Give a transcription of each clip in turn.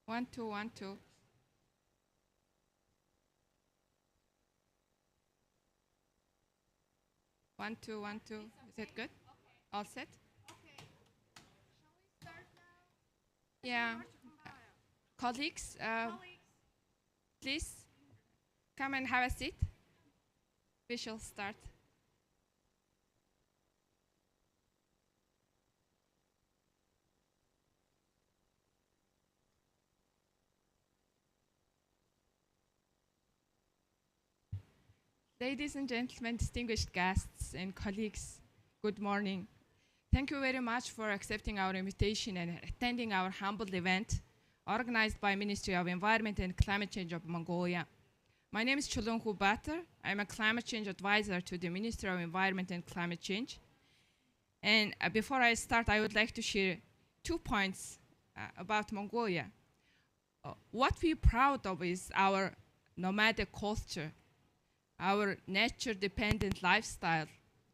One, two, one, two. One, two, one, two. Is that good? All set? Yeah. Colleagues, please come and have a seat. We shall start. Ladies and gentlemen, distinguished guests and colleagues, good morning. Thank you very much for accepting our invitation and attending our humble event organized by Ministry of Environment and Climate Change of Mongolia. My name is Chulunghu Batar. I'm a climate change advisor to the Ministry of Environment and Climate Change. And before I start, I would like to share 2 points about Mongolia. What we're proud of is our nomadic culture, our nature-dependent lifestyle.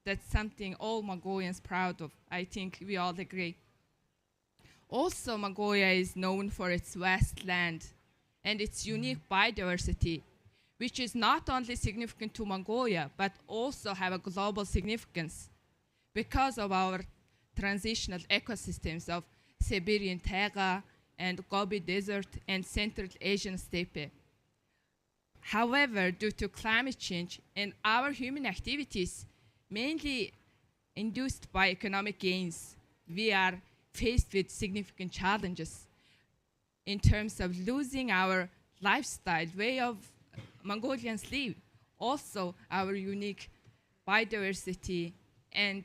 That's something all Mongolians proud of. I think we all agree. Also, Mongolia is known for its vast land and its unique biodiversity, which is not only significant to Mongolia, but also have a global significance because of our transitional ecosystems of Siberian taiga and Gobi Desert and Central Asian steppe. However, due to climate change and our human activities, mainly induced by economic gains, we are faced with significant challenges in terms of losing our lifestyle, way of Mongolians live, also our unique biodiversity and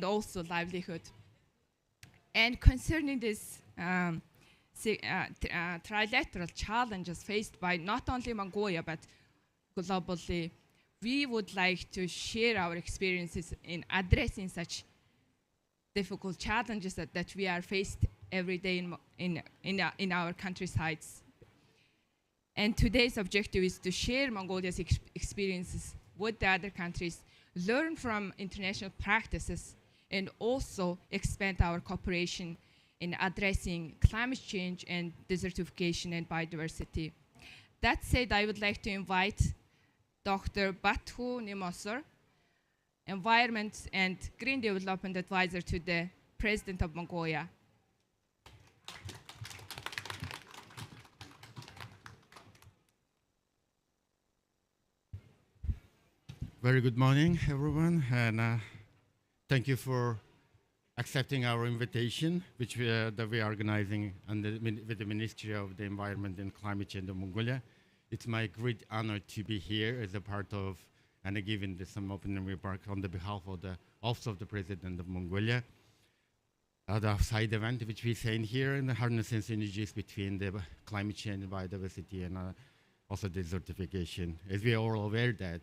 also livelihood. And concerning this trilateral challenges faced by not only Mongolia but globally, we would like to share our experiences in addressing such difficult challenges that we are faced every day in our countrysides. And today's objective is to share Mongolia's experiences with the other countries, learn from international practices, and also expand our cooperation in addressing climate change and desertification and biodiversity. That said, I would like to invite Dr. Batu Nimosor, Environment and Green Development Advisor to the President of Mongolia. Very good morning, everyone, and thank you for accepting our invitation, which we are organizing with the Ministry of the Environment and Climate Change of Mongolia. It's my great honor to be here as a part of and giving some opening remark on the behalf of the Office of the President of Mongolia. The side event which we saying here in the harnessing synergies between the climate change, biodiversity, and also desertification. As we are all aware that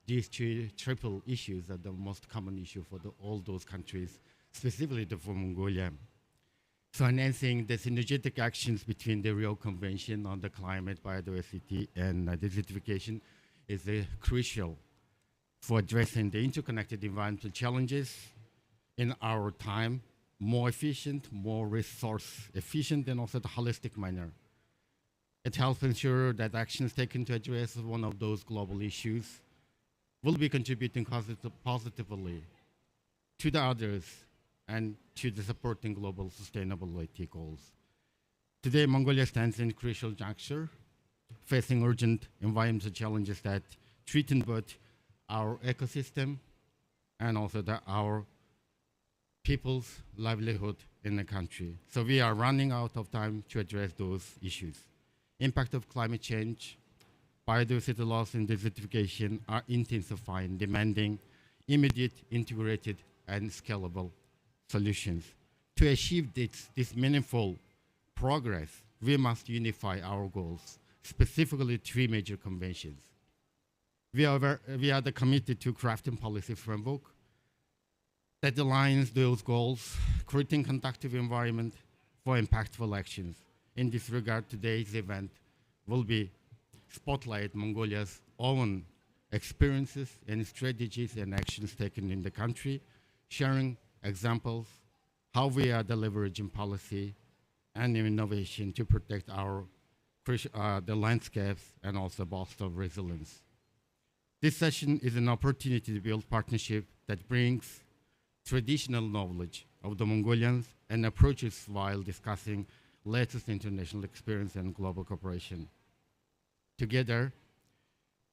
these two triple issues are the most common issue for all those countries, specifically for Mongolia. So enhancing the synergetic actions between the Rio Convention on the climate, biodiversity, and desertification is crucial for addressing the interconnected environmental challenges in our time, more efficient, more resource efficient, and also the holistic manner. It helps ensure that actions taken to address one of those global issues will be contributing positively to the others and to the supporting global sustainability goals. Today, Mongolia stands in a crucial juncture, facing urgent environmental challenges that threaten both our ecosystem and also our people's livelihood in the country. So we are running out of time to address those issues. Impact of climate change, biodiversity loss, and desertification are intensifying, demanding immediate, integrated, and scalable solutions. To achieve this meaningful progress, we must unify our goals, specifically 3 major conventions. We are committed to crafting policy framework that aligns those goals, creating conducive environment for impactful actions. In this regard, today's event will be spotlight Mongolia's own experiences and strategies and actions taken in the country, sharing examples, how we are leveraging policy and innovation to protect the landscapes and also bolster resilience. This session is an opportunity to build partnership that brings traditional knowledge of the Mongolians and approaches while discussing latest international experience and global cooperation. Together,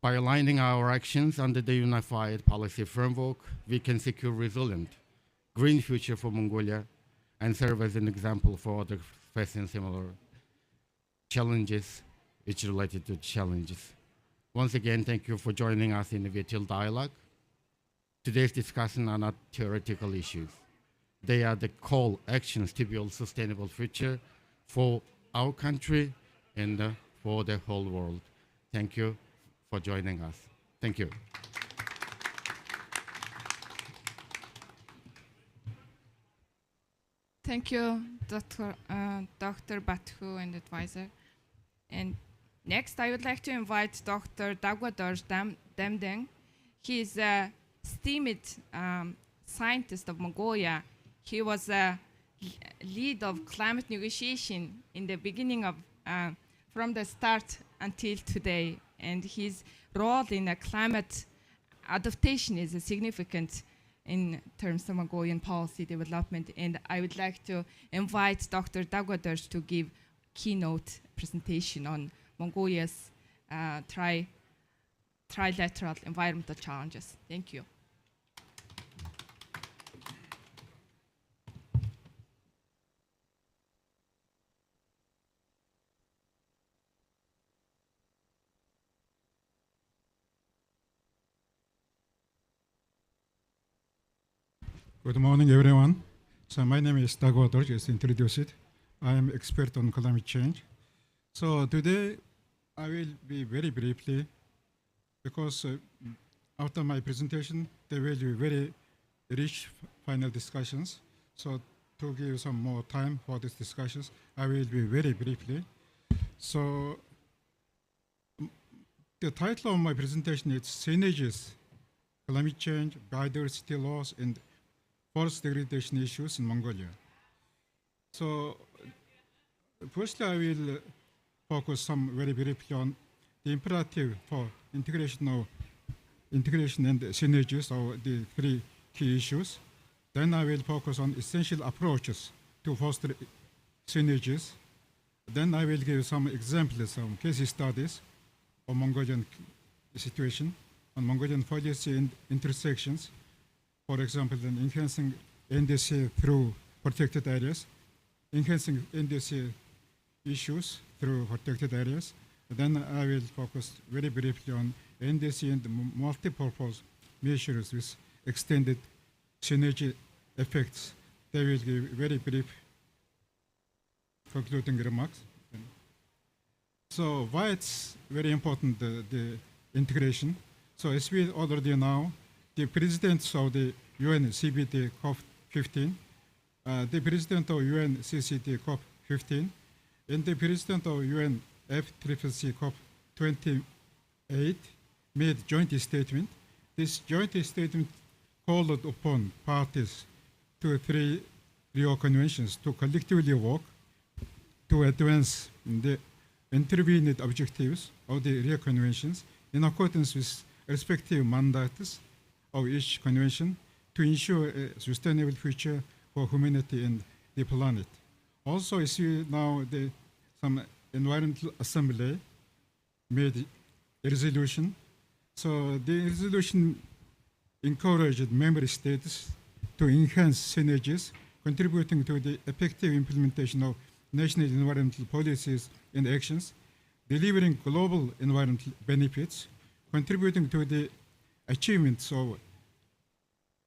by aligning our actions under the unified policy framework, we can secure resilient, green future for Mongolia and serve as an example for others facing similar challenges which are related to challenges. Once again, thank you for joining us in the virtual dialogue. Today's discussion are not theoretical issues. They are the call actions to build sustainable future for our country and for the whole world. Thank you for joining us. Thank you. Thank you, Dr. Baku and advisor. And next, I would like to invite Dr. Dagwadorj Demdeng. He is a esteemed scientist of Mongolia. He was a lead of climate negotiation in the beginning of, from the start until today. And his role in climate adaptation is significant in terms of Mongolian policy development. And I would like to invite Dr. Dagwadorj to give keynote presentation on Mongolia's trilateral environmental challenges. Thank you. Good morning, everyone. So my name is Dagwadorj, as introduced. I am expert on climate change. So today, I will be very briefly, because after my presentation, there will be very rich final discussions. So to give some more time for these discussions, I will be very briefly. So the title of my presentation is Synergies, Climate Change, Biodiversity Loss, and Forest degradation issues in Mongolia. So firstly, I will focus some very briefly on the imperative for integration and synergies of the three key issues. Then I will focus on essential approaches to foster synergies. Then I will give some examples, some case studies of Mongolian situation, on Mongolian policy and intersections. For example, in enhancing NDC through protected areas, enhancing NDC issues through protected areas. Then I will focus very briefly on NDC and multi-purpose measures with extended synergy effects. They will give very brief concluding remarks. So why it's very important, the integration. So as we already know, the presidents of the UNCCD COP15, the president of UNCCD COP15, and the president of UNFCCC COP28 made joint statement. This joint statement called upon parties to three Rio Conventions to collectively work to advance the intervened objectives of the Rio Conventions in accordance with respective mandates of each convention to ensure a sustainable future for humanity and the planet. Also, as you know, some environmental assembly made a resolution. So the resolution encouraged member states to enhance synergies, contributing to the effective implementation of national environmental policies and actions, delivering global environmental benefits, contributing to the achievements of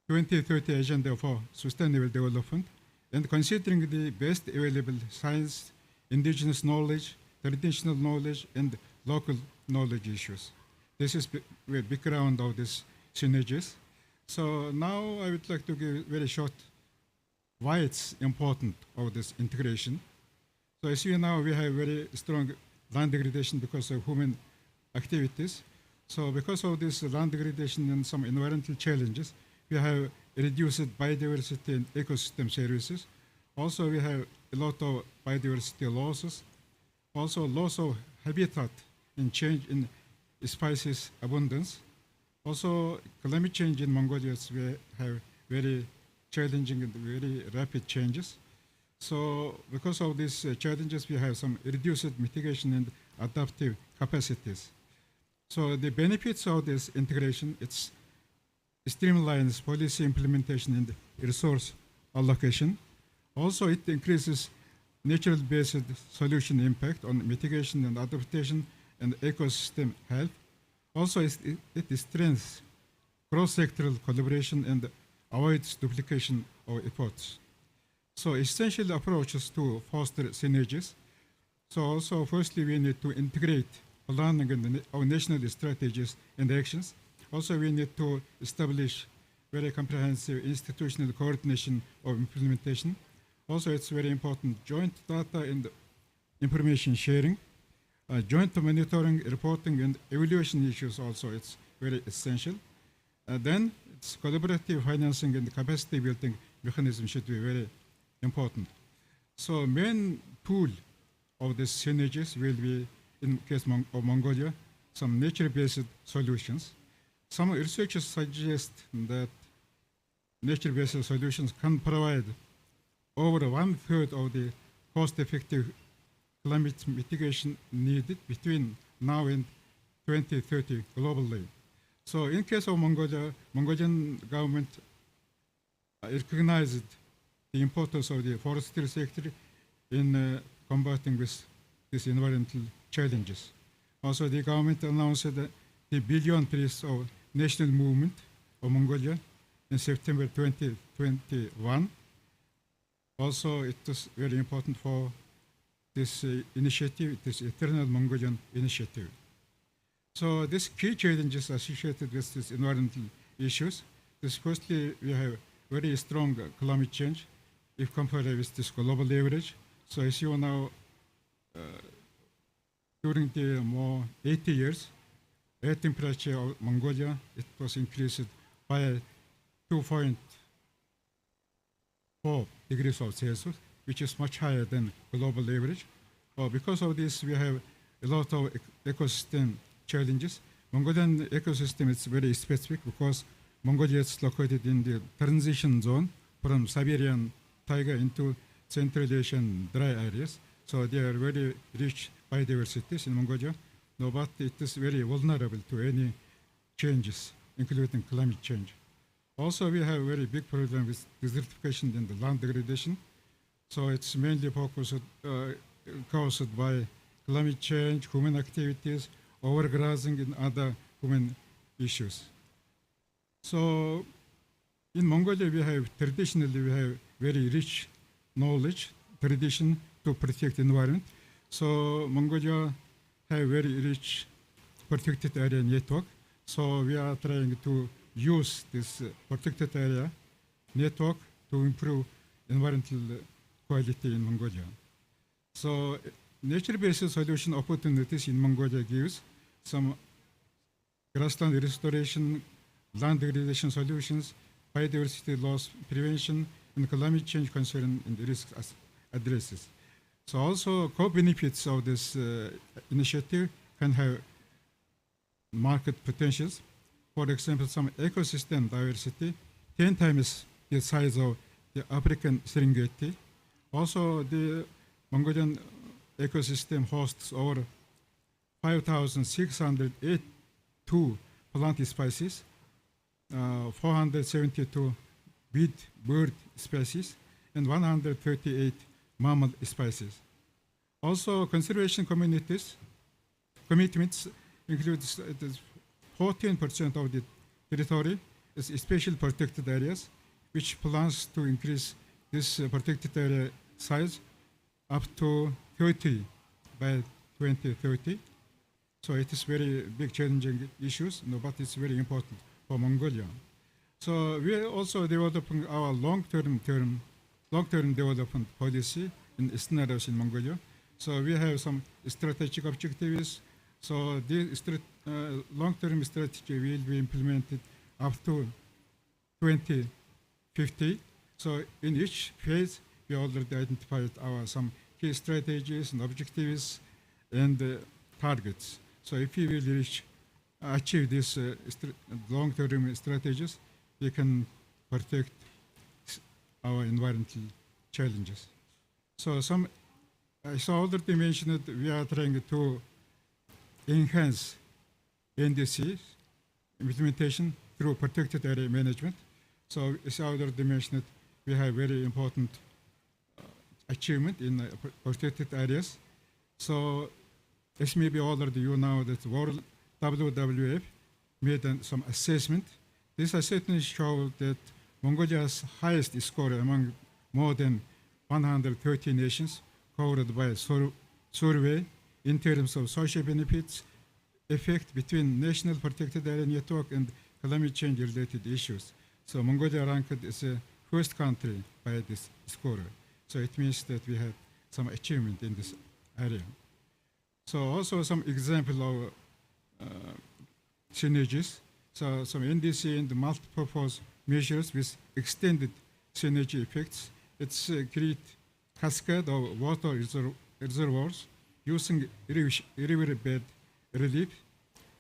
2030 Agenda for Sustainable Development, and considering the best available science, indigenous knowledge, traditional knowledge, and local knowledge issues. This is the background of these synergies. So now I would like to give very short why it's important of this integration. So as you know, we have very strong land degradation because of human activities. So because of this land degradation and some environmental challenges, we have reduced biodiversity and ecosystem services. Also, we have a lot of biodiversity losses, also loss of habitat and change in species abundance. Also, climate change in Mongolia we have very challenging and very rapid changes. So because of these challenges, we have some reduced mitigation and adaptive capacities. So the benefits of this integration, it streamlines policy implementation and resource allocation. Also, it increases natural-based solution impact on mitigation and adaptation and ecosystem health. Also, it strengthens cross-sectoral collaboration and avoids duplication of efforts. So essential approaches to foster synergies. So also, firstly, we need to integrate planning and our national strategies and actions. Also, we need to establish very comprehensive institutional coordination of implementation. Also, it's very important joint data and information sharing. Joint monitoring, reporting, and evaluation issues also, it's very essential. Then, it's collaborative financing and capacity building mechanism should be very important. So, main tool of the synergies will be, in case of Mongolia, some nature-based solutions. Some researchers suggest that nature-based solutions can provide over 1/3 of the cost-effective climate mitigation needed between now and 2030 globally. So in case of Mongolia, Mongolian government recognized the importance of the forestry sector in combating with these environmental challenges. Also, the government announced the Billion Trees of National Movement of Mongolia in September 2021. Also, it is very important for this initiative, this Eternal Mongolian Initiative. So these key challenges associated with these environmental issues, this firstly, we have very strong climate change if compared with this global average. So as you know, during the more 80 years, air temperature of Mongolia, it was increased by 2.4 degrees Celsius, which is much higher than global average. Because of this, we have a lot of ecosystem challenges. Mongolian ecosystem is very specific because Mongolia is located in the transition zone from Siberian taiga into Central Asian dry areas. So they are very rich biodiversities in Mongolia, no, but it is very vulnerable to any changes, including climate change. Also, we have a very big problem with desertification and the land degradation. So it's mainly focused, caused by climate change, human activities, overgrazing, and other human issues. So in Mongolia, traditionally we have very rich knowledge, tradition to protect the environment. So Mongolia have very rich protected area network. So we are trying to use this protected area network to improve environmental quality in Mongolia. So nature-based solution opportunities in Mongolia gives some grassland restoration, land degradation solutions, biodiversity loss prevention, and climate change concern and risks addresses. So also co-benefits of this initiative can have market potentials. For example, some ecosystem diversity, 10 times the size of the African Serengeti. Also, the Mongolian ecosystem hosts over 5,682 plant species, 472 bird species, and 138 mammal species. Also, conservation commitments includes 14% of the territory is special protected areas, which plans to increase this protected area size up to 30 by 2030. So it is very big challenging issues, but it's very important for Mongolia. So we are also developing our long-term development policy in scenarios in Mongolia. So we have some strategic objectives. So the long-term strategy will be implemented up to 2050. So in each phase, we already identified some key strategies and objectives and targets. So if we will achieve these long-term strategies, we can protect our environmental challenges. So I already mentioned that we are trying to enhance NDC implementation through protected area management. So as I already mentioned, we have very important achievement in protected areas. So as maybe already you know that World WWF made some assessment. This assessment showed that Mongolia's highest score among more than 130 nations covered by a survey in terms of social benefits, effect between national protected area network and climate change related issues. So Mongolia ranked as a first country by this score. So it means that we had some achievement in this area. So also some example of synergies. So some NDC and multi-purpose measures with extended synergy effects. It's a great cascade of water reservoirs using river bed relief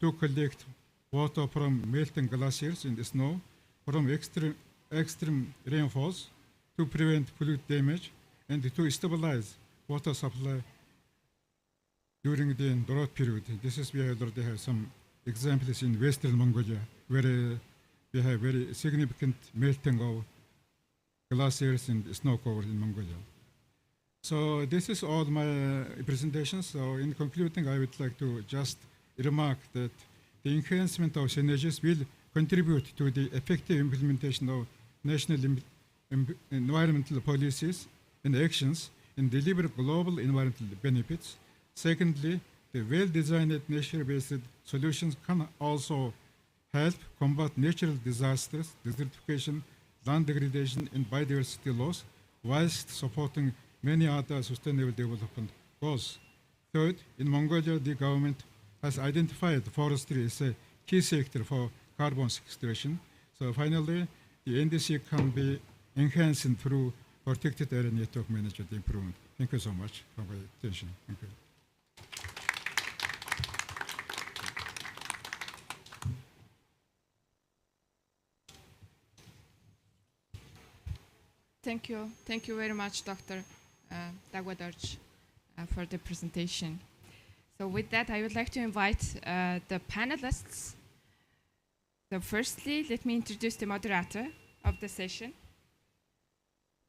to collect water from melting glaciers in the snow, from extreme rainfalls to prevent pollutant damage and to stabilize water supply during the drought period. This is we already have some examples in Western Mongolia where we have very significant melting of glaciers and snow cover in Mongolia. So this is all my presentation. So in concluding, I would like to just remark that the enhancement of synergies will contribute to the effective implementation of national environmental policies and actions and deliver global environmental benefits. Secondly, the well-designed nature-based solutions can also help combat natural disasters, desertification, land degradation, and biodiversity loss, whilst supporting many other sustainable development goals. Third, in Mongolia, the government has identified forestry as a key sector for carbon sequestration. So finally, the NDC can be enhanced through protected area network management improvement. Thank you so much for your attention. Thank you. Thank you. Thank you very much, Dr. Dagwadarch, for the presentation. So with that, I would like to invite the panelists. So firstly, let me introduce the moderator of the session.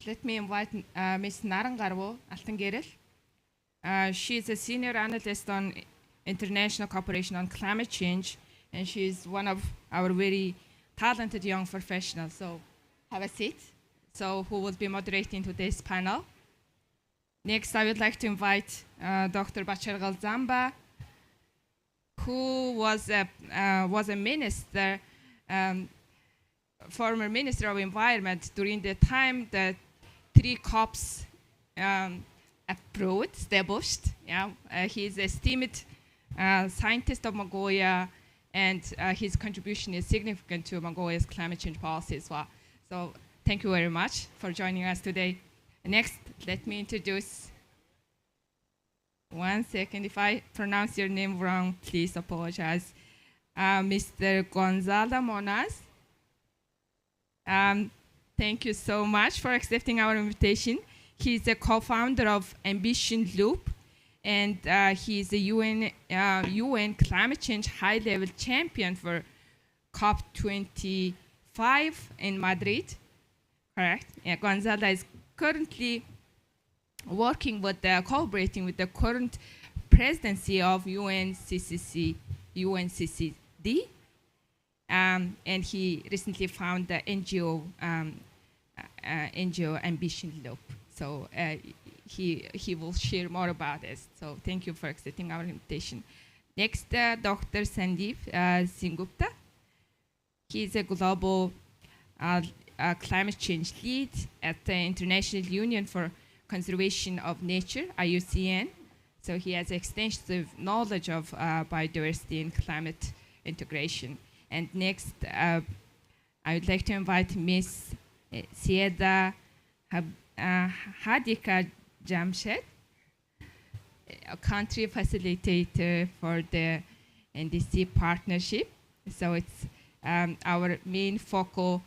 Let me invite Ms. Narangarwo Altangerel. She is a senior analyst on international cooperation on climate change, and she is one of our very talented young professionals. So have a seat. So who will be moderating today's panel. Next, I would like to invite Dr. Bachargal Zamba, who was a minister, former Minister of Environment during the time that 3 COPs established. Yeah, he is an esteemed scientist of Mongolia, and his contribution is significant to Mongolia's climate change policy as well. So thank you very much for joining us today. Next, let me introduce, one second, if I pronounce your name wrong, please apologize. Mr. Gonzalo Monaz. Thank you so much for accepting our invitation. He's a co-founder of Ambition Loop, and he's a UN climate change high-level champion for COP29 in Madrid. Correct. Yeah, Gonzalo is currently working with collaborating with the current presidency of UNCCD, and he recently founded the NGO Ambition Loop. So he will share more about this. So thank you for accepting our invitation. Next, Dr. Sandeep Singupta. He is a global climate change lead at the International Union for Conservation of Nature, IUCN. So he has extensive knowledge of biodiversity and climate integration. And next, I would like to invite Ms. Sieda Hadika Jamshed, a country facilitator for the NDC partnership. So it's our main focal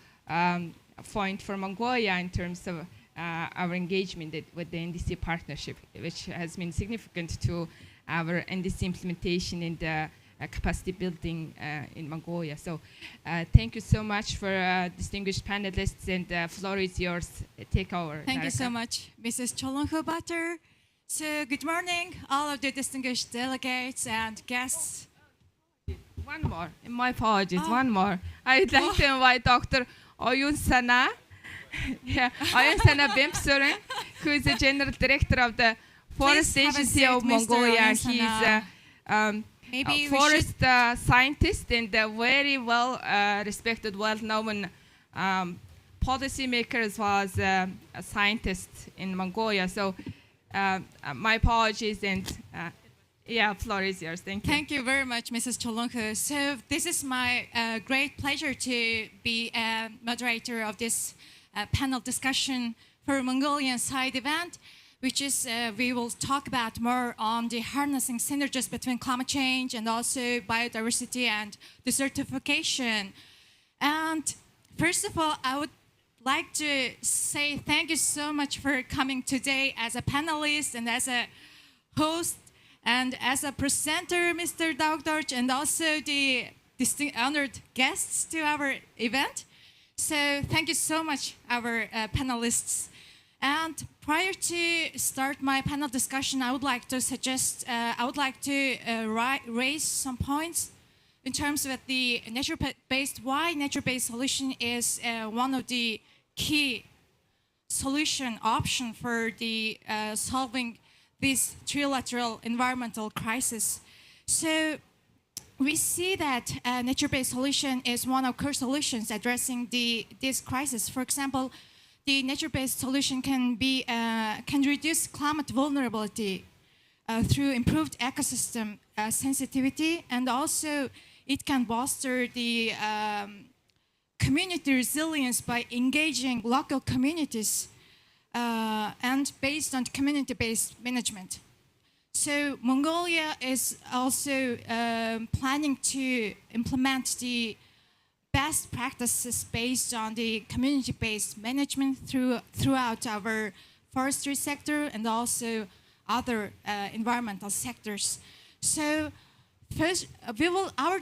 point for Mongolia in terms of our engagement with the NDC partnership, which has been significant to our NDC implementation in the capacity building in Mongolia. So thank you so much for distinguished panelists, and the floor is yours. Take over. Thank you so much, Mrs. Cholonho Butter. So good morning, all of the distinguished delegates and guests. One more. My apologies. One more. I'd like to invite Dr. Oyun Sana. Yeah, Oyun Sana Bimsurin, who is the General Director of the Forest Agency of Mongolia. He's a forest scientist and a very well respected, well-known policymaker as well as a scientist in Mongolia. So my apologies, and yeah, floor is yours. Thank you. Thank you very much, Mrs. Cholonho. So this is my great pleasure to be a moderator of this panel discussion for Mongolian side event, which is we will talk about more on the harnessing synergies between climate change and also biodiversity and desertification. And first of all, I would like to say thank you so much for coming today as a panelist and as a host and as a presenter, Mr. Dagdorj, and also the distinct honored guests to our event. So thank you so much, our panelists. And prior to start my panel discussion, I would like to suggest, raise some points in terms of the why nature-based solution is one of the key solution option for the solving this trilateral environmental crisis. So we see that nature-based solution is one of core solutions addressing this crisis. For example, the nature-based solution can reduce climate vulnerability through improved ecosystem sensitivity, and also it can bolster the community resilience by engaging local communities and based on community-based management. So Mongolia is also planning to implement the best practices based on the community-based management throughout our forestry sector and also other environmental sectors. So first, our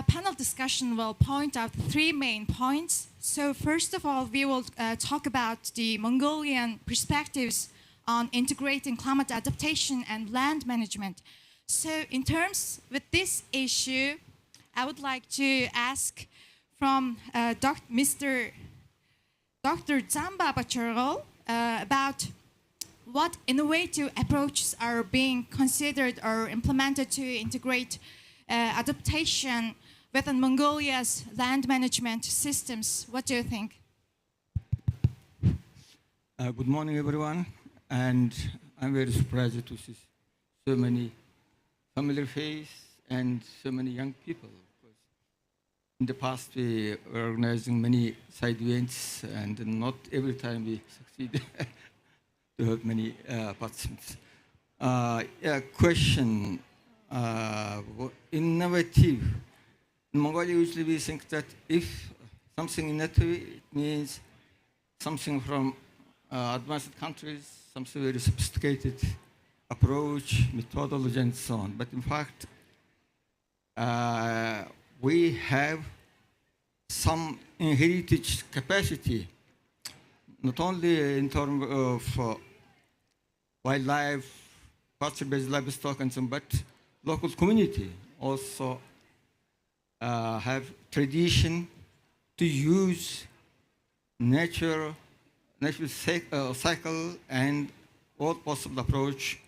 panel discussion will point out 3 main points. So first of all, we will talk about the Mongolian perspectives on integrating climate adaptation and land management. So in terms with this issue, I would like to ask from Mr. Dr. Zamba Bachirol about what innovative approaches are being considered or implemented to integrate adaptation within Mongolia's land management systems. What do you think? Good morning, everyone. And I'm very surprised to see so many familiar faces and so many young people. In the past, we were organizing many side events, and not every time we succeed to have many participants. Question, innovative. In Mongolia, usually we think that if something innovative, it means something from advanced countries, something very sophisticated approach, methodology, and so on. But in fact, we have some inherited capacity, not only in terms of wildlife, pasture-based livestock, and so on, but local community also have tradition to use natural cycle, and all possible approach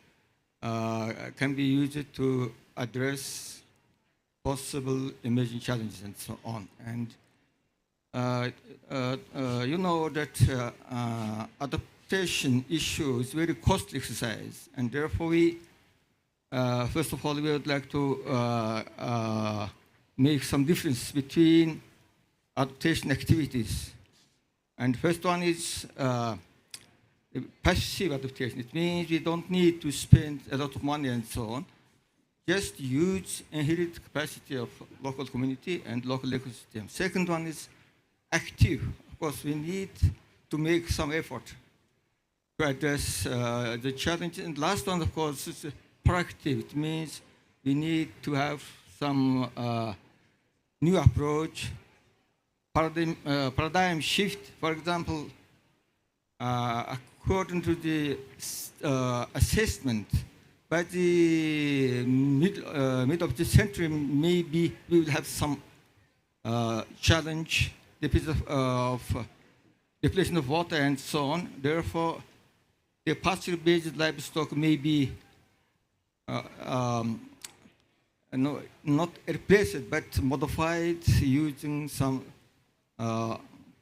can be used to address possible emerging challenges and so on. And you know that adaptation issue is very costly exercise, and therefore we, first of all, we would like to make some difference between adaptation activities. And first one is passive adaptation. It means we don't need to spend a lot of money and so on. Just use inherent capacity of local community and local ecosystem. Second one is active. Of course, we need to make some effort to address the challenge. And last one, of course, is proactive. It means we need to have some new approach, paradigm shift. For example, according to the assessment, by the mid of the century, maybe we will have some challenge, depletion of water and so on. Therefore, the pasture-based livestock may be no, not replaced, but modified using some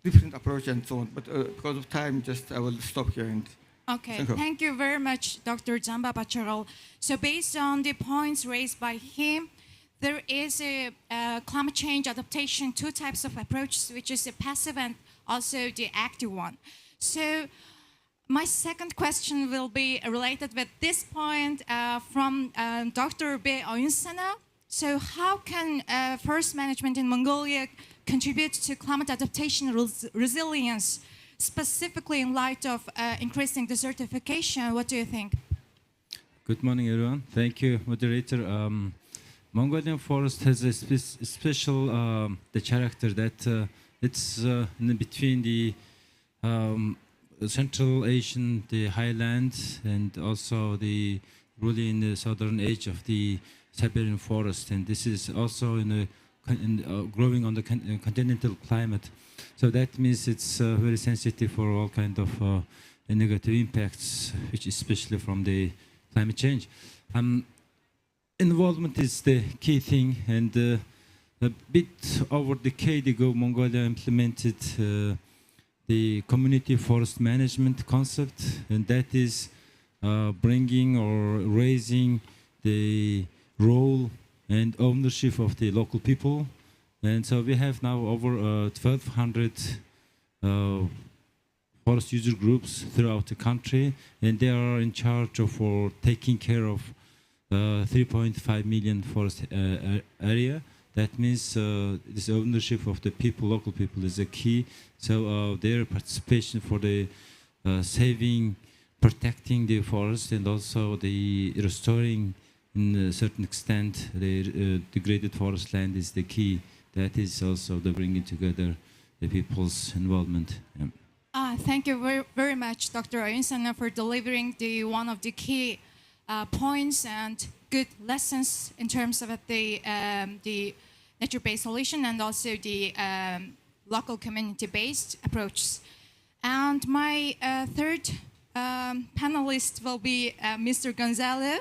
different approach and so on. But because of time, just I will stop here. And okay, thank you very much, Dr. Zamba Bacharol. So based on the points raised by him, there is a climate change adaptation, two types of approaches, which is a passive and also the active one. So my second question will be related with this point from Dr. B. Oyunsana. So how can forest management in Mongolia contribute to climate adaptation resilience, specifically in light of increasing desertification? What do you think? Good morning, everyone. Thank you, moderator. Mongolian forest has a special the character that it's in between the Central Asian, the highlands, and also the really in the southern edge of the Siberian forest, and this is also growing on the continental climate. So that means it's very sensitive for all kind of negative impacts, which especially from the climate change. Involvement is the key thing, and a bit over a decade ago, Mongolia implemented the community forest management concept, and that is bringing or raising the role and ownership of the local people. And so we have now over 1,200 forest user groups throughout the country, and they are in charge of taking care of 3.5 million forest area. That means this ownership of the people, local people, is a key. So their participation for the saving, protecting the forest, and also the restoring, in a certain extent, the degraded forest land is the key. That is also the bringing together the people's involvement. Yeah. Thank you very, very much, Dr. Oyunsana, for delivering one of the key points and good lessons in terms of the nature-based solution and also the local community-based approaches. And my third panelist will be Mr. Gonzalo.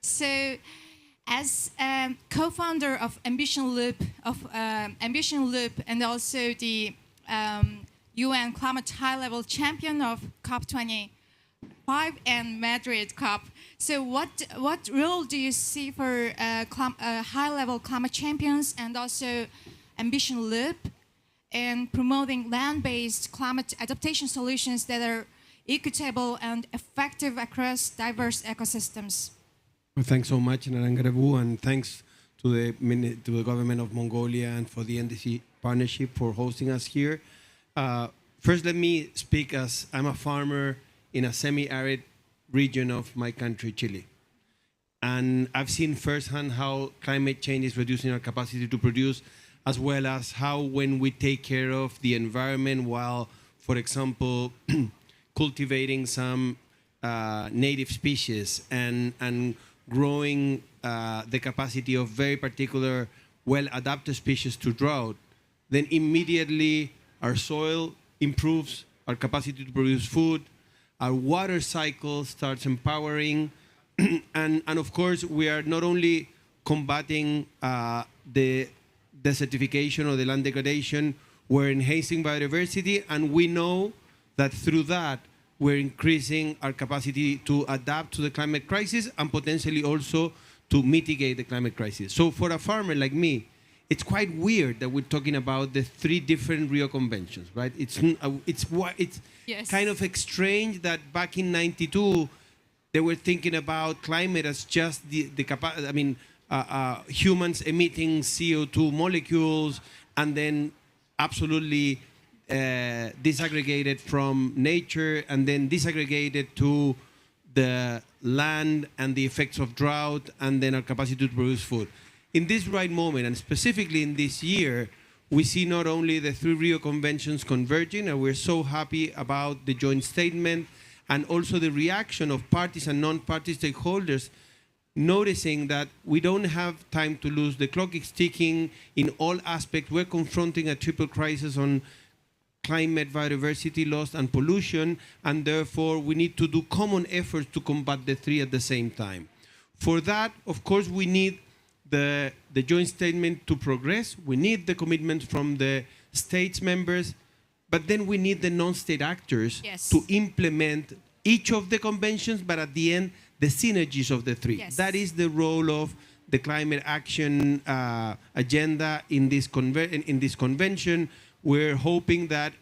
So, as co-founder of Ambition Loop, and also the UN Climate High-Level Champion of COP29 and Madrid COP. So, what role do you see for high-level climate champions and also Ambition Loop in promoting land-based climate adaptation solutions that are equitable and effective across diverse ecosystems? Well, thanks so much, Narangarevu, and thanks to the government of Mongolia and for the NDC partnership for hosting us here. First, let me speak as I'm a farmer in a semi-arid region of my country, Chile. And I've seen firsthand how climate change is reducing our capacity to produce, as well as how when we take care of the environment while, for example, cultivating some native species and growing the capacity of very particular well-adapted species to drought, then immediately our soil improves, our capacity to produce food, our water cycle starts empowering, and of course we are not only combating the desertification or the land degradation, we're enhancing biodiversity, and we know that through that we're increasing our capacity to adapt to the climate crisis and potentially also to mitigate the climate crisis. So for a farmer like me, it's quite weird that we're talking about the 3 different Rio conventions, right? It's Yes. kind of strange that back in '92 they were thinking about climate as just humans emitting CO2 molecules and then absolutely disaggregated from nature and then disaggregated to the land and the effects of drought and then our capacity to produce food. In this right moment, and specifically in this year, we see not only the 3 Rio conventions converging, and we're so happy about the joint statement, and also the reaction of parties and non-party stakeholders, noticing that we don't have time to lose. The clock is ticking in all aspects. We're confronting a triple crisis on climate, biodiversity loss, and pollution, and therefore we need to do common efforts to combat the 3 at the same time. For that, of course, we need the joint statement to progress. We need the commitment from the states members, but then we need the non-state actors Yes. to implement each of the conventions, but at the end, the synergies of the 3. Yes. That is the role of the climate action agenda in this convention. We're hoping that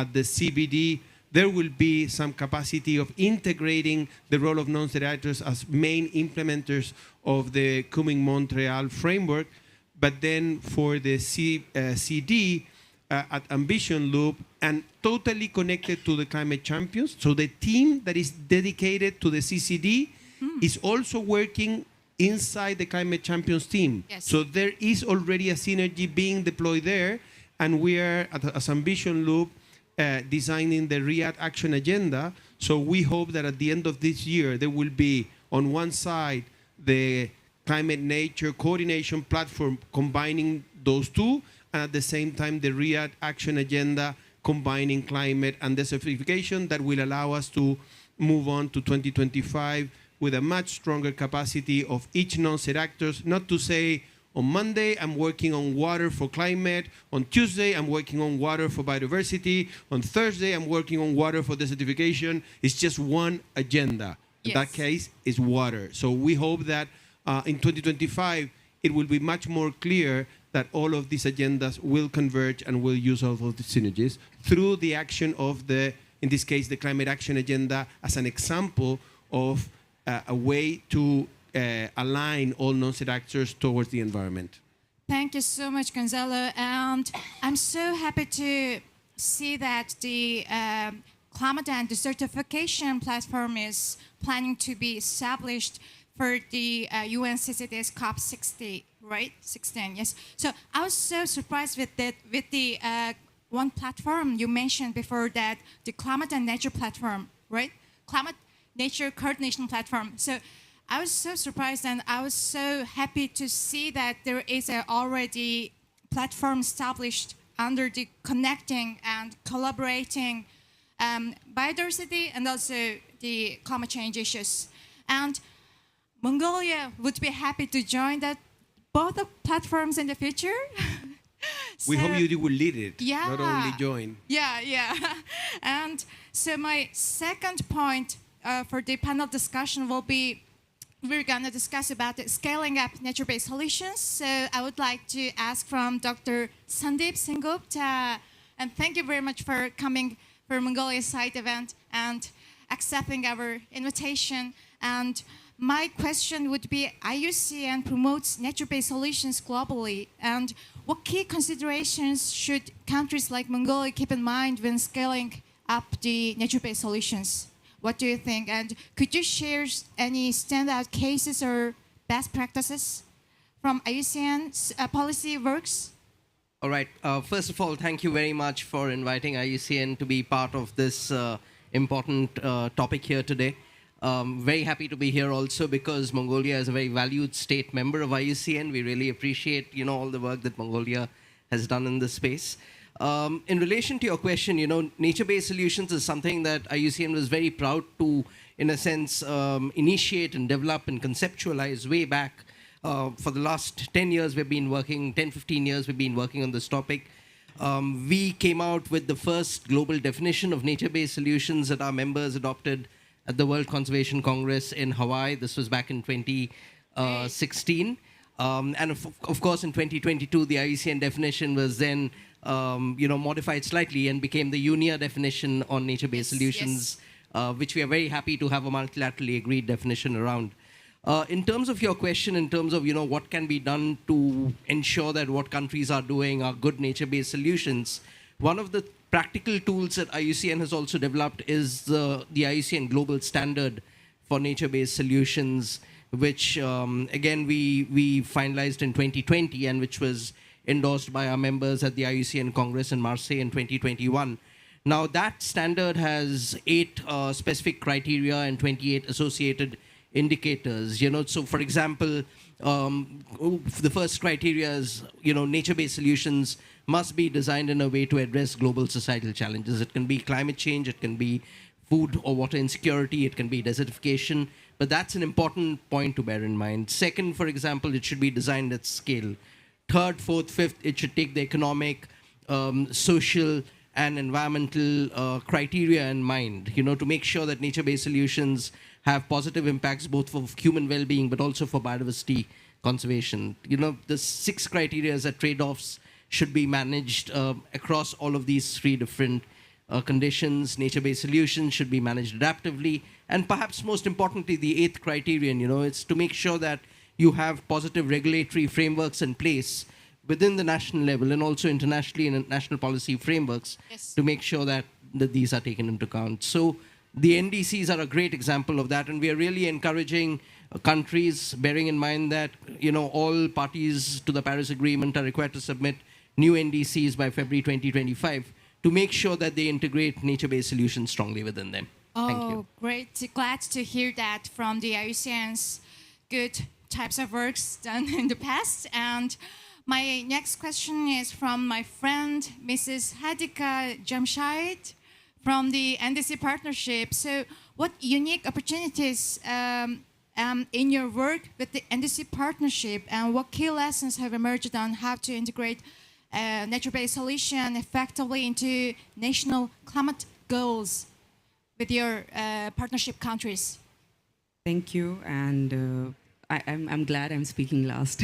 at the CBD, there will be some capacity of integrating the role of non-state actors as main implementers of the Kunming-Montreal framework. But then for the CD at Ambition Loop, and totally connected to the climate champions. So the team that is dedicated to the CCD is also working inside the climate champions team. Yes. So there is already a synergy being deployed there, and we are as Ambition Loop designing the Riyadh Action Agenda. So we hope that at the end of this year, there will be on one side the climate nature coordination platform combining those 2, and at the same time the Riyadh Action Agenda combining climate and desertification that will allow us to move on to 2025 with a much stronger capacity of each non-state actors, not to say on Monday, I'm working on water for climate. On Tuesday, I'm working on water for biodiversity. On Thursday, I'm working on water for desertification. It's just one agenda. In that case, is water. So we hope that in 2025, it will be much more clear that all of these agendas will converge and will use all of the synergies through the action of in this case, the climate action agenda as an example of a way to align all non-state actors towards the environment. Thank you so much, Gonzalo. And I'm so happy to see that the climate and desertification platform is planning to be established for the UNCCD's COP60, right? 16, yes. So I was so surprised with the one platform you mentioned before, that the climate and nature platform, right? Climate nature coordination platform. So I was so surprised, and I was so happy to see that there is already platform established under the connecting and collaborating biodiversity and also the climate change issues. And Mongolia would be happy to join both the platforms in the future. We hope you will lead it, Yeah. not only join. Yeah. And so my second point for the panel discussion will be, we're going to discuss about the scaling up nature-based solutions. So I would like to ask from Dr. Sandeep Sengupta, and thank you very much for coming for Mongolia site event and accepting our invitation. And my question would be, IUCN promotes nature-based solutions globally, and what key considerations should countries like Mongolia keep in mind when scaling up the nature-based solutions? What do you think? And could you share any standout cases or best practices from IUCN's policy works? All right. First of all, thank you very much for inviting IUCN to be part of this important topic here today. Very happy to be here also because Mongolia is a very valued state member of IUCN. We really appreciate, all the work that Mongolia has done in this space. In relation to your question, nature-based solutions is something that IUCN was very proud to, in a sense, initiate and develop and conceptualize way back. For the last 10 years, 15 years, we've been working on this topic. We came out with the first global definition of nature-based solutions that our members adopted at the World Conservation Congress in Hawaii. This was back in 2016. And of course, in 2022, the IUCN definition was then modified slightly and became the UNIA definition on nature-based solutions, which we are very happy to have a multilaterally agreed definition around. In terms of your question, in terms of what can be done to ensure that what countries are doing are good nature-based solutions, one of the practical tools that IUCN has also developed is the IUCN Global Standard for Nature-Based Solutions, which again we finalized in 2020 and which was endorsed by our members at the IUCN Congress in Marseille in 2021. Now that standard has 8 specific criteria and 28 associated indicators. So for example, the first criteria is nature-based solutions must be designed in a way to address global societal challenges. It can be climate change, it can be food or water insecurity, it can be desertification, but that's an important point to bear in mind. Second, for example, it should be designed at scale. Third, fourth, fifth, it should take the economic, social, and environmental criteria in mind, to make sure that nature-based solutions have positive impacts both for human well-being but also for biodiversity conservation. The 6 criteria that trade-offs should be managed across all of these 3 different conditions. Nature-based solutions should be managed adaptively. And perhaps most importantly, the 8th criterion, it's to make sure that you have positive regulatory frameworks in place within the national level and also internationally in national policy frameworks to make sure that these are taken into account. So the NDCs are a great example of that, and we are really encouraging countries, bearing in mind that all parties to the Paris Agreement are required to submit new NDCs by February 2025 to make sure that they integrate nature-based solutions strongly within them. Thank you. Oh, great. Glad to hear that from the IUCN's good types of works done in the past. And my next question is from my friend, Mrs. Hadika Jamshid from the NDC Partnership. So what unique opportunities in your work with the NDC Partnership, and what key lessons have emerged on how to integrate nature-based solution effectively into national climate goals with your partnership countries? Thank you, and I'm glad I'm speaking last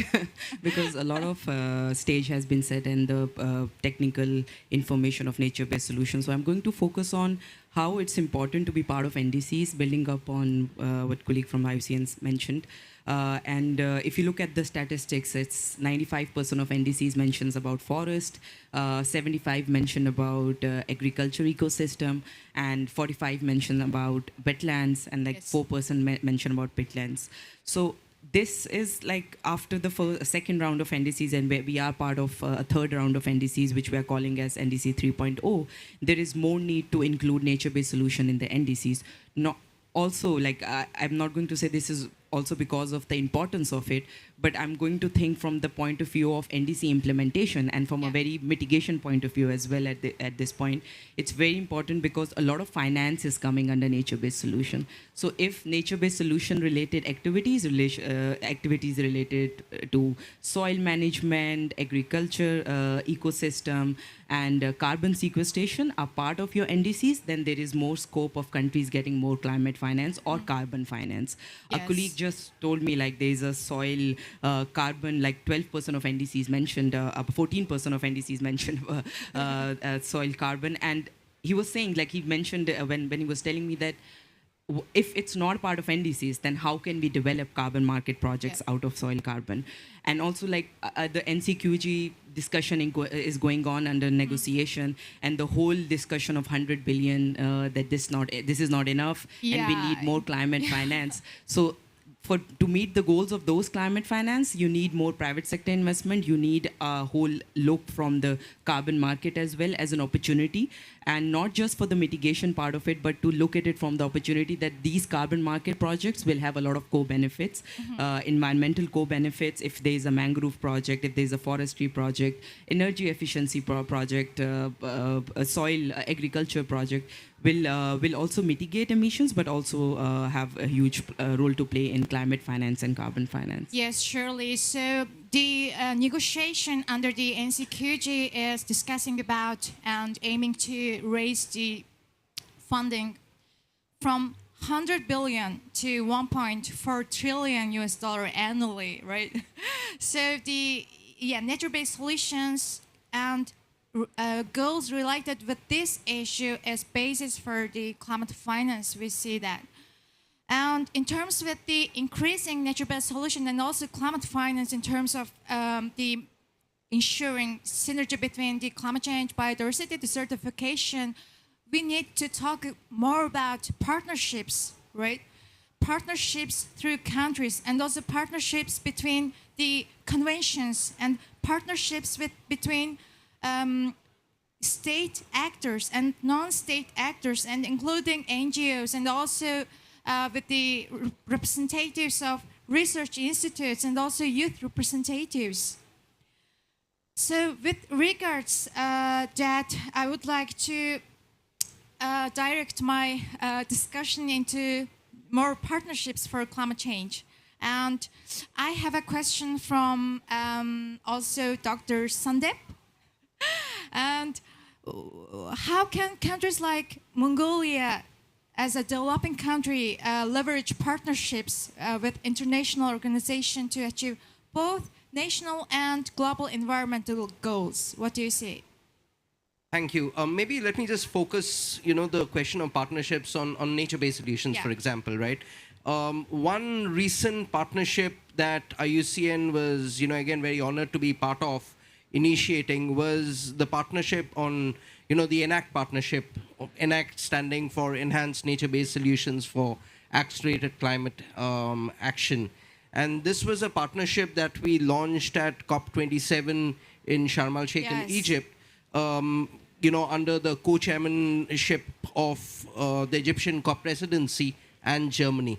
because a lot of stage has been said and the technical information of nature-based solutions. So I'm going to focus on how it's important to be part of NDCs, building up on what colleague from IUCN mentioned. If you look at the statistics, it's 95% of NDCs mentions about forest, 75 mention about agriculture ecosystem, and 45 mention about wetlands, and like 4% mention about pitlands. So this is like after the second round of NDCs, and we are part of a third round of NDCs, which we are calling as NDC 3.0. There is more need to include nature-based solution in the NDCs. Also, like I'm not going to say this is also because of the importance of it, but I'm going to think from the point of view of NDC implementation and from a very mitigation point of view as well at this point. It's very important because a lot of finance is coming under nature-based solution. So if nature-based solution related activities related to soil management, agriculture, ecosystem, and carbon sequestration are part of your NDCs, then there is more scope of countries getting more climate finance or carbon finance. A colleague just told me like there is a soil carbon, like 12% of NDCs mentioned, 14% of NDCs mentioned soil carbon. And he was saying, like he mentioned when he was telling me that if it's not part of NDCs, then how can we develop carbon market projects out of soil carbon? And also like the NCQG discussion is going on under negotiation, and the whole discussion of 100 billion that this is not enough, and we need more climate finance. So to meet the goals of those climate finance, you need more private sector investment. You need a whole look from the carbon market as well as an opportunity, and not just for the mitigation part of it, but to look at it from the opportunity that these carbon market projects will have a lot of co-benefits, environmental co-benefits. If there is a mangrove project, if there is a forestry project, energy efficiency project, a soil agriculture project, will also mitigate emissions, but also have a huge role to play in climate finance and carbon finance. Yes, surely. So the negotiation under the NCQG is discussing about and aiming to raise the funding from 100 billion to 1.4 trillion US dollar annually, right? So the nature-based solutions and goals related with this issue as basis for the climate finance. We see that. And in terms of the increasing nature-based solution and also climate finance in terms of the ensuring synergy between the climate change, biodiversity, desertification, we need to talk more about partnerships, right? Partnerships through countries and also partnerships between the conventions and partnerships between state actors and non-state actors and including NGOs and also with the representatives of research institutes and also youth representatives. So with regards that, I would like to direct my discussion into more partnerships for climate change. And I have a question from also Dr. Sandep. And how can countries like Mongolia, as a developing country, leverage partnerships with international organizations to achieve both national and global environmental goals? What do you say? Thank you. Maybe let me just focus, the question of partnerships on nature-based solutions, for example, right? One recent partnership that IUCN was, again, very honored to be part of initiating was the partnership on, the ENACT partnership, ENACT standing for Enhanced Nature-Based Solutions for Accelerated Climate Action. And this was a partnership that we launched at COP27 in Sharm el-Sheikh in Egypt, under the co-chairmanship of the Egyptian COP presidency and Germany.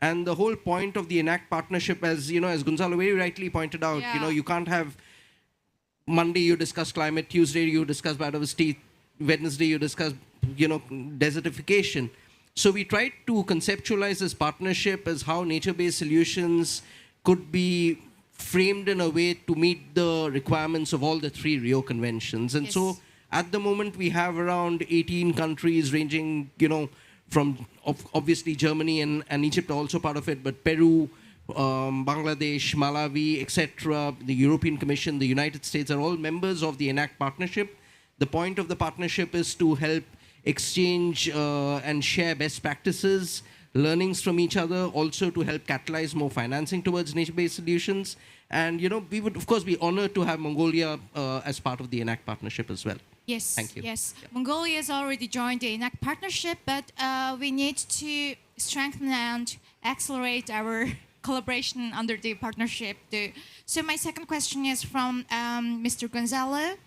And the whole point of the ENACT partnership, as Gonzalo very rightly pointed out, you can't have Monday you discuss climate, Tuesday you discuss biodiversity, Wednesday you discuss, desertification. So we tried to conceptualize this partnership as how nature-based solutions could be framed in a way to meet the requirements of all the three Rio conventions. And so at the moment we have around 18 countries ranging, from obviously Germany and Egypt are also part of it, but Peru, Bangladesh, Malawi, etc., the European Commission, the United States are all members of the ENACT partnership. The point of the partnership is to help exchange and share best practices, learnings from each other, also to help catalyze more financing towards nature-based solutions. And, we would, of course, be honored to have Mongolia as part of the ENACT partnership as well. Yes, thank you. Yes, Mongolia has already joined the ENACT partnership, but we need to strengthen and accelerate our collaboration under the partnership. So my second question is from Mr. Gonzalo.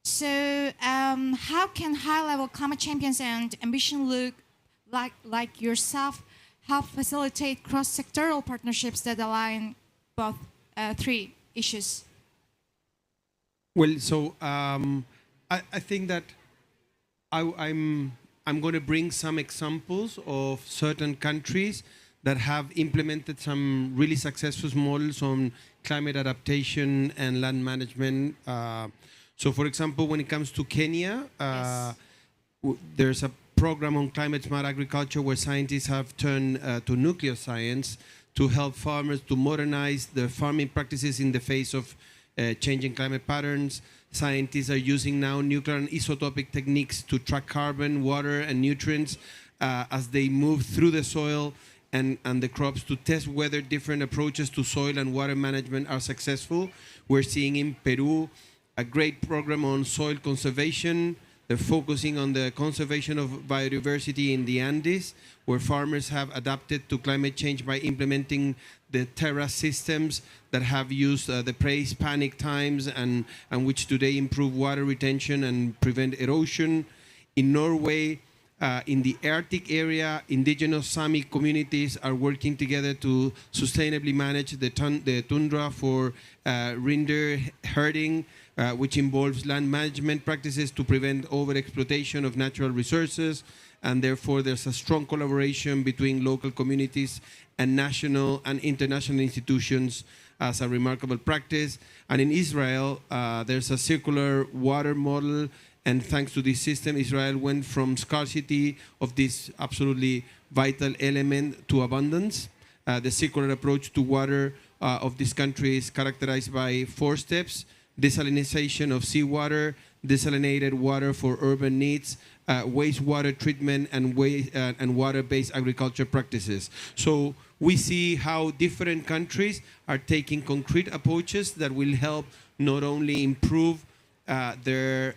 So how can high-level climate champions and ambition look like yourself help facilitate cross-sectoral partnerships that align both three issues? Well, so I think that I'm going to bring some examples of certain countries that have implemented some really successful models on climate adaptation and land management. So, for example, when it comes to Kenya, there's a program on climate smart agriculture where scientists have turned to nuclear science to help farmers to modernize their farming practices in the face of changing climate patterns. Scientists are using now nuclear and isotopic techniques to track carbon, water, and nutrients as they move through the soil and the crops to test whether different approaches to soil and water management are successful. We're seeing in Peru a great program on soil conservation. They're focusing on the conservation of biodiversity in the Andes, where farmers have adapted to climate change by implementing the terrace systems that have used the pre-Hispanic times and which today improve water retention and prevent erosion. In Norway, in the Arctic area, indigenous Sami communities are working together to sustainably manage the tundra for reindeer herding, which involves land management practices to prevent overexploitation of natural resources. And therefore, there's a strong collaboration between local communities and national and international institutions as a remarkable practice. And in Israel, there's a circular water model And thanks to this system, Israel went from scarcity of this absolutely vital element to abundance. The circular approach to water of this country is characterized by 4 steps: desalinization of seawater, desalinated water for urban needs, wastewater treatment, and water-based agriculture practices. So we see how different countries are taking concrete approaches that will help not only improve their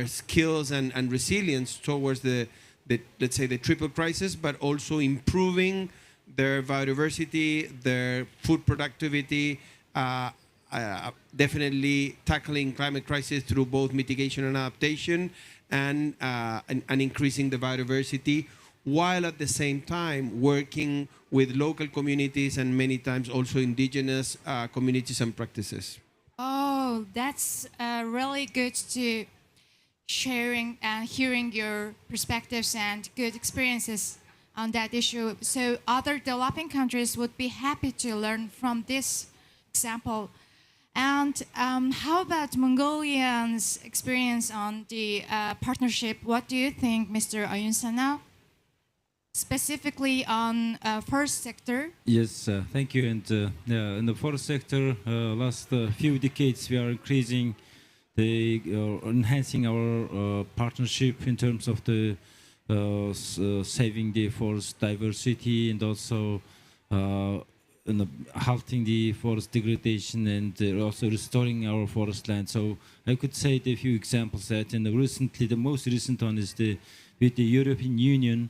skills and resilience towards let's say the triple crisis, but also improving their biodiversity, their food productivity, definitely tackling climate crisis through both mitigation and adaptation, and increasing the biodiversity, while at the same time working with local communities and many times also indigenous communities and practices. Oh, that's really good to sharing and hearing your perspectives and good experiences on that issue. So other developing countries would be happy to learn from this example. And how about Mongolians' experience on the partnership? What do you think, Mr. Ayunsana? Specifically on forest sector? Yes, thank you. And yeah, in the forest sector, last few decades, we are increasing enhancing our partnership in terms of the saving the forest diversity, and also halting the forest degradation, and also restoring our forest land. So I could say a few examples that, and recently, the most recent one is with the European Union,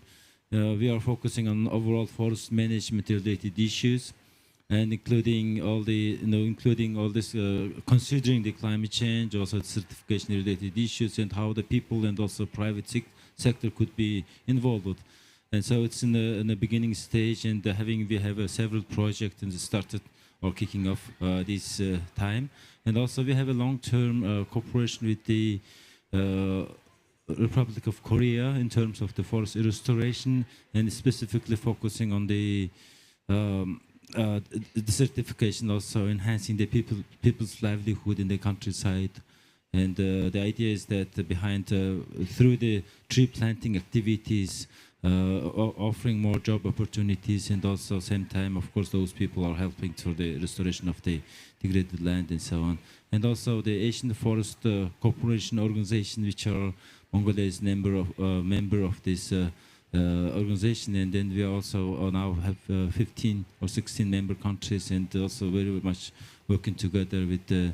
we are focusing on overall forest management related issues, and including all this, considering the climate change, also certification related issues, and how the people and also private sector could be involved. And so it's in the beginning stage, and we have several projects and started or kicking off this time. And also we have a long-term cooperation with the Republic of Korea in terms of the forest restoration, and specifically focusing on the desertification, also enhancing the people's livelihood in the countryside. And the idea is that through the tree planting activities, offering more job opportunities, and also same time, of course, those people are helping to the restoration of the degraded land and so on. And also the Asian Forest Cooperation Organization, which are Mongolia is member of this organization, and then we also now have 15 or 16 member countries, and also very much working together with the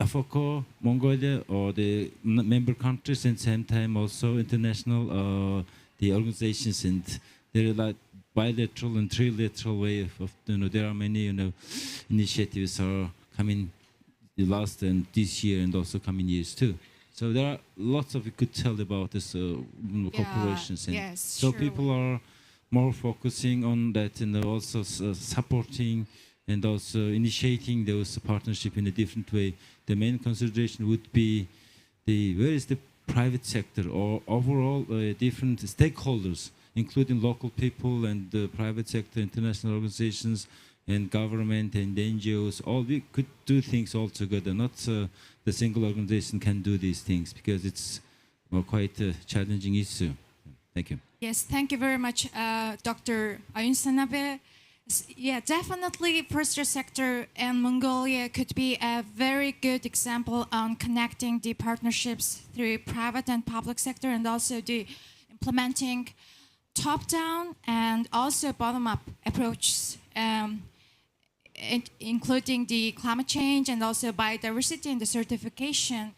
AFOCO, Mongolia, or the member countries, and same time also international the organizations, and there are like bilateral and trilateral way of there are many initiatives are coming the last and this year, and also coming years too. So there are lots of we could tell about this corporations, and yes, so surely. people are more focusing on that, and also supporting and also initiating those partnership in a different way. The main consideration would be where is the private sector or overall different stakeholders, including local people and the private sector, international organizations, and government and NGOs. All we could do things all together. Not the single organization can do these things, because it's quite a challenging issue. Thank you. Yes, thank you very much, Dr. Ayunsanabe. Yeah, definitely forestry sector in Mongolia could be a very good example on connecting the partnerships through private and public sector, and also the implementing top-down and also bottom-up approaches, including the climate change and also biodiversity and desertification.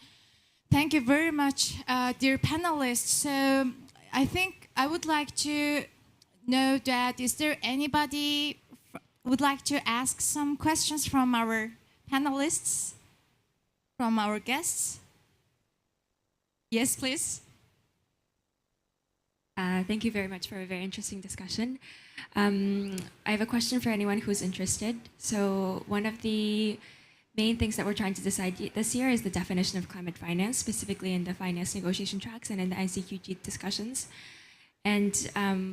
Thank you very much, dear panelists. So I think I would like to know that is there anybody would like to ask some questions from our panelists, from our guests? Yes, please. Thank you very much for a very interesting discussion. I have a question for anyone who's interested. So one of the main things that we're trying to decide this year is the definition of climate finance, specifically in the finance negotiation tracks and in the NCQG discussions. And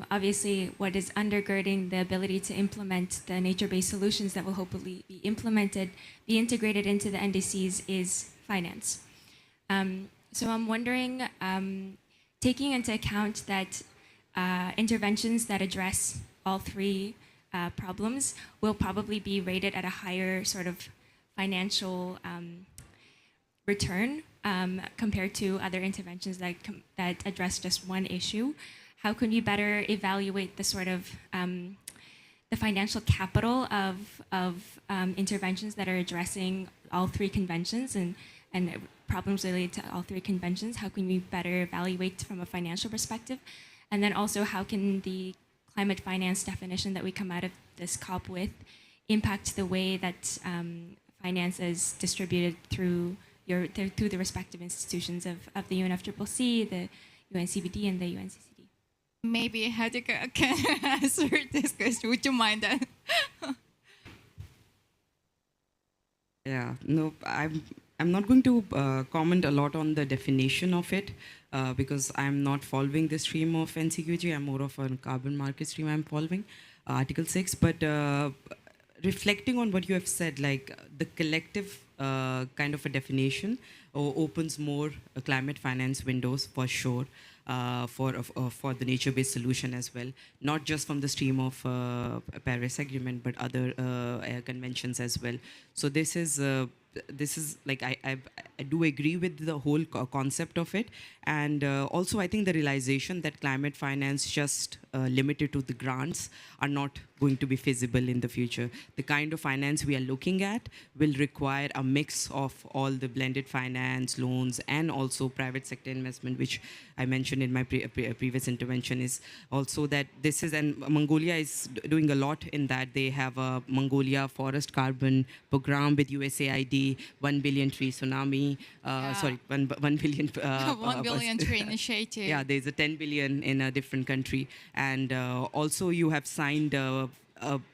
obviously, what is undergirding the ability to implement the nature-based solutions that will hopefully be integrated into the NDCs is finance. So I'm wondering, taking into account that interventions that address all three problems will probably be rated at a higher sort of financial return compared to other interventions that address just one issue. How can you better evaluate the sort of the financial capital of interventions that are addressing all three conventions and problems related to all three conventions? How can we better evaluate from a financial perspective? And then also, how can the climate finance definition that we come out of this COP with impact the way that finance is distributed through the respective institutions of the UNFCCC, the UNCCD, and the UNCCD? Maybe Hadika can answer this question. Would you mind that? Yeah, no, I'm not going to comment a lot on the definition of it because I'm not following the stream of NCQG. I'm more of a carbon market stream I'm following, Article 6. But reflecting on what you have said, like the collective kind of a definition opens more climate finance windows for sure. For the nature-based solution as well, not just from the stream of Paris Agreement, but other conventions as well. So this is like I do agree with the whole concept of it, and also I think the realization that climate finance just limited to the grants are not going to be feasible in the future. The kind of finance we are looking at will require a mix of all the blended finance, loans, and also private sector investment, which I mentioned in my previous intervention, is also that this is, and Mongolia is doing a lot in that. They have a Mongolia Forest Carbon Program with USAID, 1 billion tree tsunami, sorry, 1 billion. 1 billion tree initiative. Yeah, there's a 10 billion in a different country. And also you have signed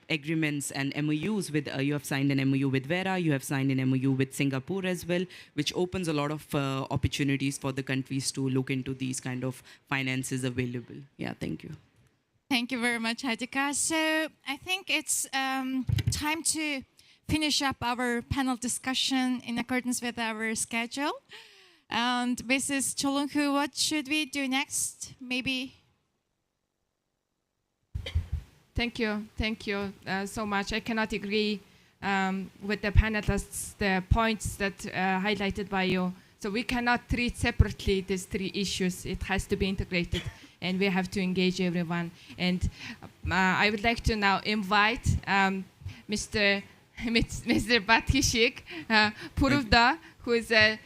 agreements and MOUs with, you have signed an MOU with Vera, you have signed an MOU with Singapore as well, which opens a lot of opportunities for the countries to look into these kind of finances available. Yeah, thank you. Thank you very much, Hadika. So I think it's time to finish up our panel discussion in accordance with our schedule. And Mrs. Cholunghu, what should we do next? Maybe. Thank you so much. I cannot agree with the panelists, the points that highlighted by you. So we cannot treat separately these three issues. It has to be integrated, and we have to engage everyone. And I would like to now invite Mr. Batkishik Puruvda, who is a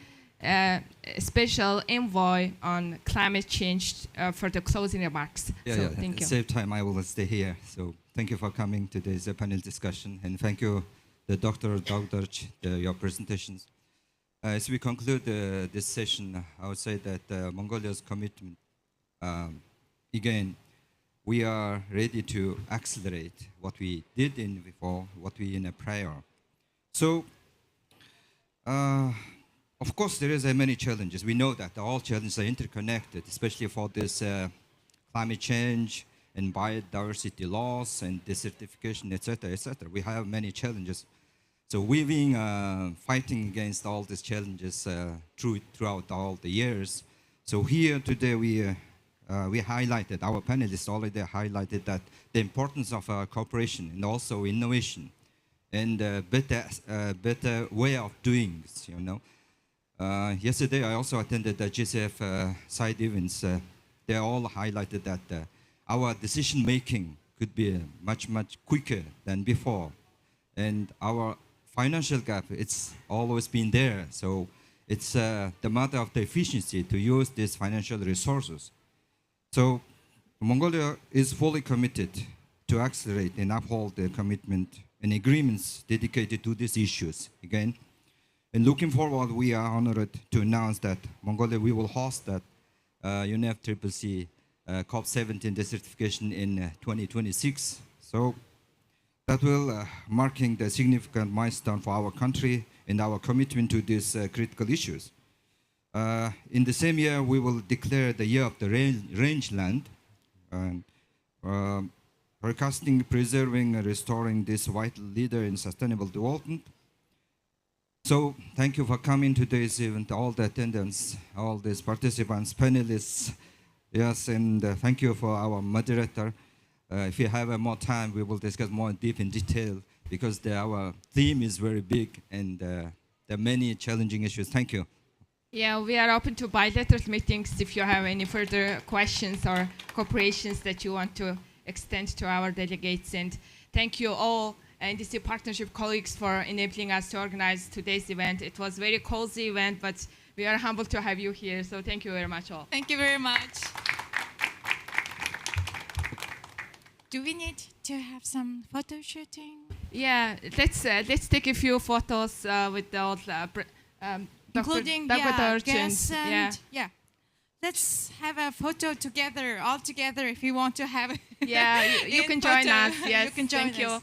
special envoy on climate change for the closing remarks. Yeah, thank you. Save time, I will stay here. So thank you for coming to today's panel discussion, and thank you, the Dr. Dogdarch, your presentations. As we conclude this session, I would say that Mongolia's commitment, again, we are ready to accelerate what we did in before, what we in a prior. So, of course, there is many challenges. We know that all challenges are interconnected, especially for this climate change and biodiversity loss and desertification, etc., etc. We have many challenges. So we've been fighting against all these challenges throughout all the years. So here today we highlighted, our panelists already highlighted that the importance of cooperation and also innovation and better way of doing this, you know. Yesterday, I also attended the GCF side events. They all highlighted that our decision-making could be much, much quicker than before. And our financial gap, it's always been there. So it's the matter of the efficiency to use these financial resources. So Mongolia is fully committed to accelerate and uphold the commitment and agreements dedicated to these issues. Again, and looking forward, we are honored to announce that Mongolia, we will host that UNFCCC COP29 desertification in 2026. So that will marking the significant milestone for our country and our commitment to these critical issues. In the same year, we will declare the year of the rangeland, and forecasting, preserving, and restoring this vital leader in sustainable development. So thank you for coming to this event, all the attendants, all these participants, panelists. Yes, and thank you for our moderator. If you have more time, we will discuss more deep in detail because our theme is very big and there are many challenging issues. Thank you. Yeah, we are open to bilateral meetings if you have any further questions or cooperations that you want to extend to our delegates. And thank you all NDC partnership colleagues for enabling us to organize today's event. It was a very cozy event, but we are humbled to have you here. So thank you very much all. Thank you very much. Do we need to have some photo shooting? Yeah, let's take a few photos with the old, including guests and yeah. Let's have a photo together, all together, if you want to have. Yeah, you can join us. Yes, you can join thank us. you.